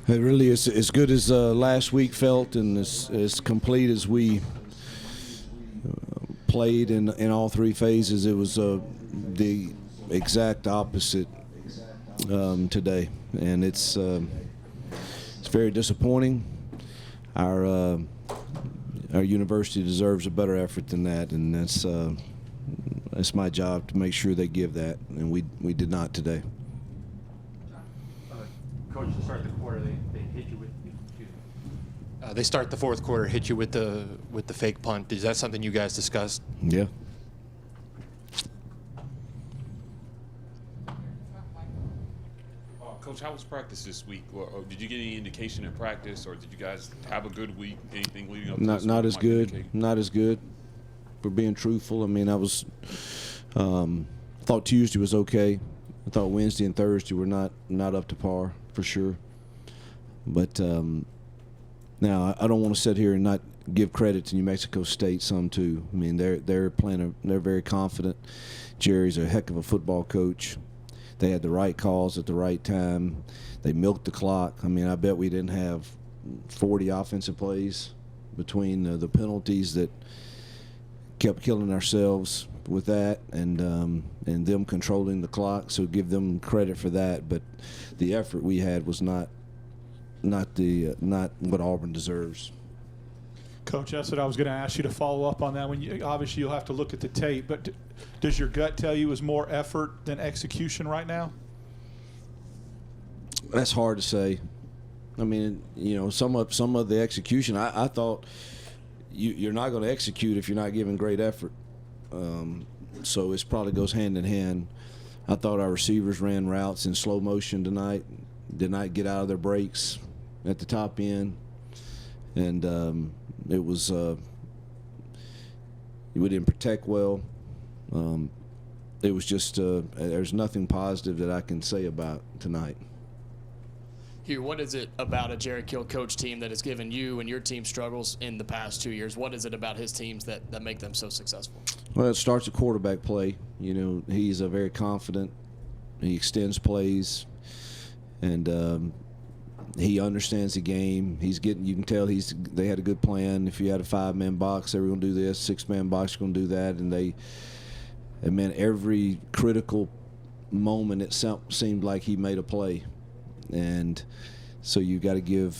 It really is as good as last week felt, and as complete as we played in all three phases. It was the exact opposite today, and it's very disappointing. Our university deserves a better effort than that, and that's my job to make sure they give that, and we did not today. Coach, to start the quarter, they hit you with. They start the fourth quarter, hit you with the fake punt. Is that something you guys discussed? Yeah. Coach, how was practice this week? Or did you get any indication in practice, or did you guys have a good week? Anything leading up to this Not week as might good. indicate? Not as good. For being truthful, I mean, I was thought Tuesday was okay. I thought Wednesday and Thursday were not up to par for sure. But now I don't want to sit here and not give credit to New Mexico State some too. I mean, they're playing. They're very confident. Jerry's a heck of a football coach. They had the right calls at the right time. They milked the clock. I mean, I bet we didn't have 40 offensive plays between the penalties that kept killing ourselves with that, and them controlling the clock. So give them credit for that. But the effort we had was not what Auburn deserves. Coach, that's what I was going to ask you to follow up on that. Obviously you'll have to look at the tape, but does your gut tell you it was more effort than execution right now? That's hard to say. I mean, you know, some of the execution, I thought you're not going to execute if you're not giving great effort. So it probably goes hand in hand. I thought our receivers ran routes in slow motion tonight, did not get out of their breaks at the top end, and it was we didn't protect well. It was just there's nothing positive that I can say about tonight. Hugh, what is it about a Jerry Kill coach team that has given you and your team struggles in the past 2 years? What is it about his teams that make them so successful? Well, it starts with quarterback play. You know, he's a very confident. He extends plays, and he understands the game. He's getting. You can tell they had a good plan. If you had a 5-man box, they were going to do this. 6-man box, going to do that, and it meant every critical moment it seemed like he made a play. And so you got to give,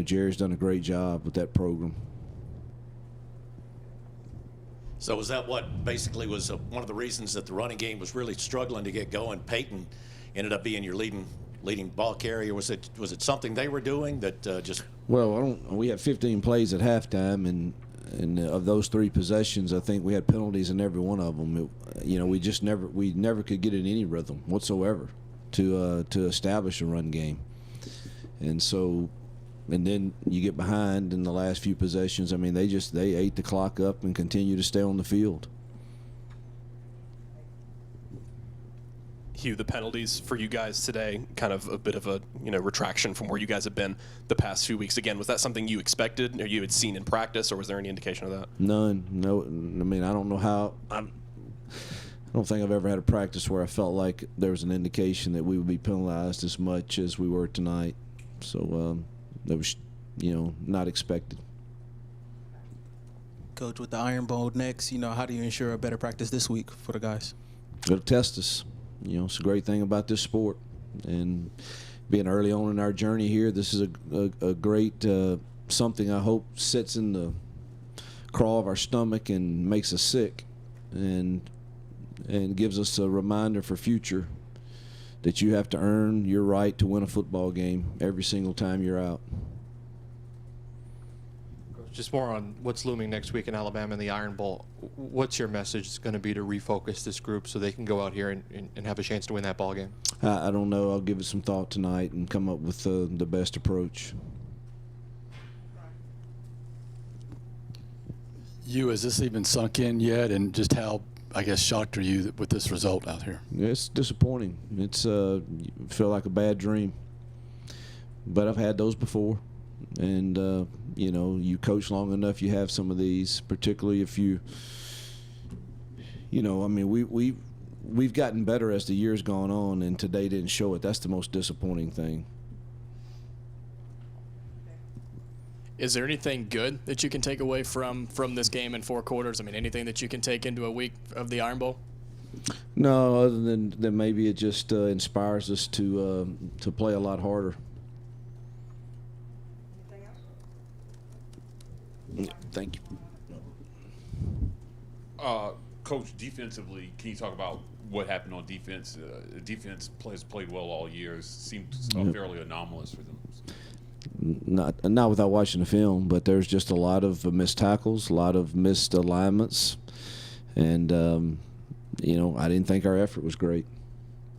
Jerry's done a great job with that program. So was that what basically was one of the reasons that the running game was really struggling to get going? Peyton ended up being your leading ball carrier. Was it something they were doing that just? Well, we had 15 plays at halftime, and of those 3 possessions, I think we had penalties in every one of them. We never could get in any rhythm whatsoever to establish a run game. And then you get behind in the last few possessions. I mean, they ate the clock up and continue to stay on the field. Hugh, the penalties for you guys today, kind of a bit of a retraction from where you guys have been the past few weeks. Again, was that something you expected or you had seen in practice, or was there any indication of that? None. No. I mean, I don't know how. I don't think I've ever had a practice where I felt like there was an indication that we would be penalized as much as we were tonight. So that was, not expected. Coach, with the Iron Bowl next, how do you ensure a better practice this week for the guys? It'll test us. It's a great thing about this sport. And being early on in our journey here, this is a great something I hope sits in the craw of our stomach and makes us sick. And gives us a reminder for future that you have to earn your right to win a football game every single time you're out. Just more on what's looming next week in Alabama in the Iron Bowl. What's your message going to be to refocus this group so they can go out here and have a chance to win that ball game? I don't know. I'll give it some thought tonight and come up with the best approach. You, has this even sunk in yet, and just how, I guess, shocked are you with this result out here? It's disappointing. It's you feel like a bad dream, but I've had those before, and you coach long enough, you have some of these. Particularly if we've gotten better as the year's gone on, and today didn't show it. That's the most disappointing thing. Is there anything good that you can take away from this game in 4 quarters? I mean, anything that you can take into a week of the Iron Bowl? No, other than maybe it just inspires us to play a lot harder. Thank you. Coach, defensively, can you talk about what happened on defense? Defense has played well all year. It seemed fairly anomalous for them. Not without watching the film, but there's just a lot of missed tackles, a lot of missed alignments, and I didn't think our effort was great.